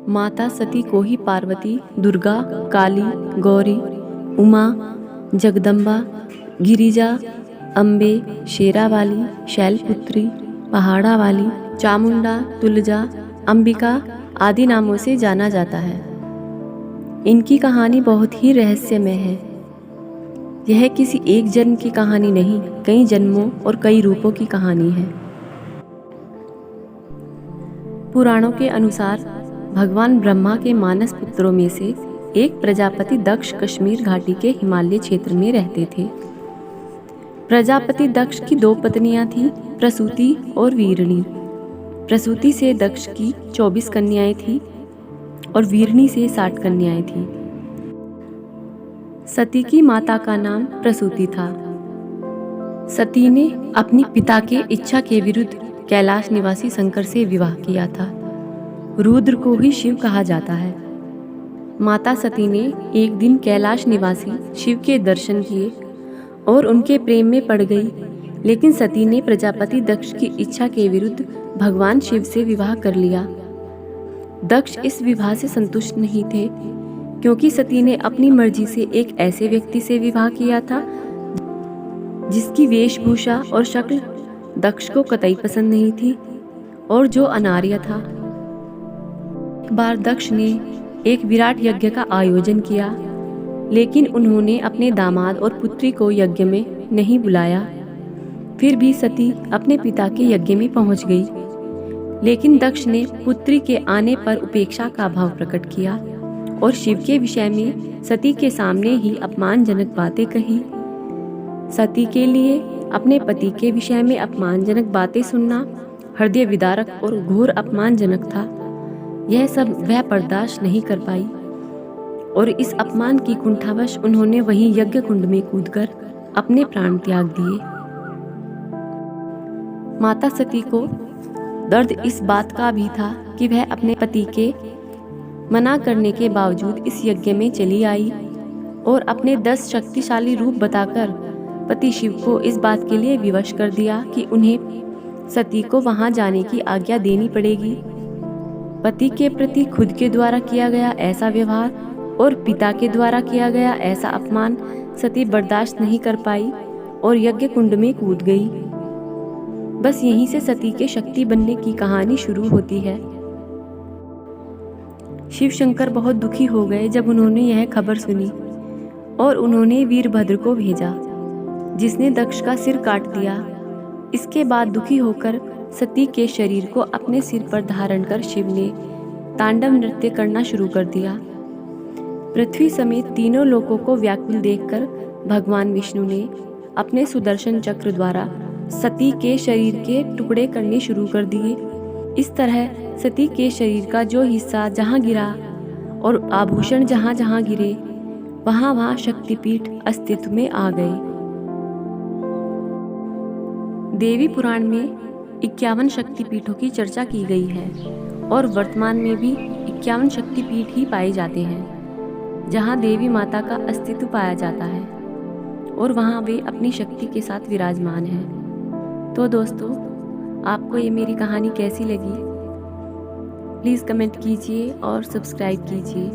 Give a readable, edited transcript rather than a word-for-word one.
माता सती को ही पार्वती, दुर्गा, काली, गौरी, उमा, जगदम्बा, गिरिजा, अम्बे, शेरावाली, शैलपुत्री, पहाड़ा वाली, चामुंडा, तुलजा, अंबिका आदि नामों से जाना जाता है। इनकी कहानी बहुत ही रहस्यमय है। यह किसी एक जन्म की कहानी नहीं, कई जन्मों और कई रूपों की कहानी है। पुराणों के अनुसार भगवान ब्रह्मा के मानस पुत्रों में से एक प्रजापति दक्ष कश्मीर घाटी के हिमालय क्षेत्र में रहते थे। प्रजापति दक्ष की 2 पत्नियां थीं, प्रसूति और वीरणी। प्रसूति से दक्ष की 24 कन्याएं थीं और वीरणी से 60 कन्याएं थीं। सती की माता का नाम प्रसूति था। सती ने अपनी पिता के इच्छा के विरुद्ध कैलाश निवासी शंकर से विवाह किया था। रुद्र को ही शिव कहा जाता है। माता सती ने एक दिन कैलाश निवासी शिव के दर्शन किए और उनके प्रेम में पड़ गई, लेकिन सती ने प्रजापति दक्ष की इच्छा के विरुद्ध भगवान शिव से विवाह कर लिया। दक्ष इस विवाह से संतुष्ट नहीं थे, क्योंकि सती ने अपनी मर्जी से एक ऐसे व्यक्ति से विवाह किया था जिसकी वेशभूषा और शक्ल दक्ष को कतई पसंद नहीं थी और जो अनार्य था। एक बार दक्ष ने एक विराट यज्ञ का आयोजन किया, लेकिन उन्होंने अपने दामाद और पुत्री को यज्ञ में नहीं बुलाया। फिर भी सती अपने पिता के यज्ञ में पहुंच गई, लेकिन दक्ष ने पुत्री के आने पर उपेक्षा का भाव प्रकट किया और शिव के विषय में सती के सामने ही अपमानजनक बातें कही। सती के लिए अपने पति के विषय में अपमानजनक बातें सुनना हृदय विदारक और घोर अपमानजनक था। यह सब वह बर्दाश्त नहीं कर पाई और इस अपमान की कुंठावश उन्होंने वहीं यज्ञ कुंड में कूदकर अपने प्राण त्याग दिए। माता सती को दर्द इस बात का भी था कि वह अपने पति के मना करने के बावजूद इस यज्ञ में चली आई और अपने 10 शक्तिशाली रूप बताकर पति शिव को इस बात के लिए विवश कर दिया कि उन्हें सती को वहां जाने की आज्ञा देनी पड़ेगी। पति के प्रति खुद के द्वारा किया गया ऐसा व्यवहार और पिता के द्वारा किया गया ऐसा अपमान सती बर्दाश्त नहीं कर पाई और यज्ञ कुंड में कूद गई। बस यहीं से सती के शक्ति बनने की कहानी शुरू होती है। शिव शंकर बहुत दुखी हो गए जब उन्होंने यह खबर सुनी और उन्होंने वीरभद्र को भेजा, जिसने दक्ष का सिर काट दिया। इसके बाद दुखी होकर सती के शरीर को अपने सिर पर धारण कर शिव ने तांडव नृत्य करना शुरू कर दिया। पृथ्वी समेत तीनों लोकों को व्याकुल देखकर भगवान विष्णु ने अपने सुदर्शन चक्र द्वारा सती के शरीर के टुकड़े करने शुरू कर दिए। इस तरह सती के शरीर का जो हिस्सा जहाँ गिरा और आभूषण जहाँ जहाँ गिरे वहाँ वहाँ शक्तिपीठ अस्तित्व में आ गए। देवी पुराण में 51 शक्तिपीठों की चर्चा की गई है और वर्तमान में भी 51 शक्तिपीठ ही पाए जाते हैं जहाँ देवी माता का अस्तित्व पाया जाता है और वहाँ वे अपनी शक्ति के साथ विराजमान हैं। तो दोस्तों, आपको ये मेरी कहानी कैसी लगी? प्लीज़ कमेंट कीजिए और सब्सक्राइब कीजिए।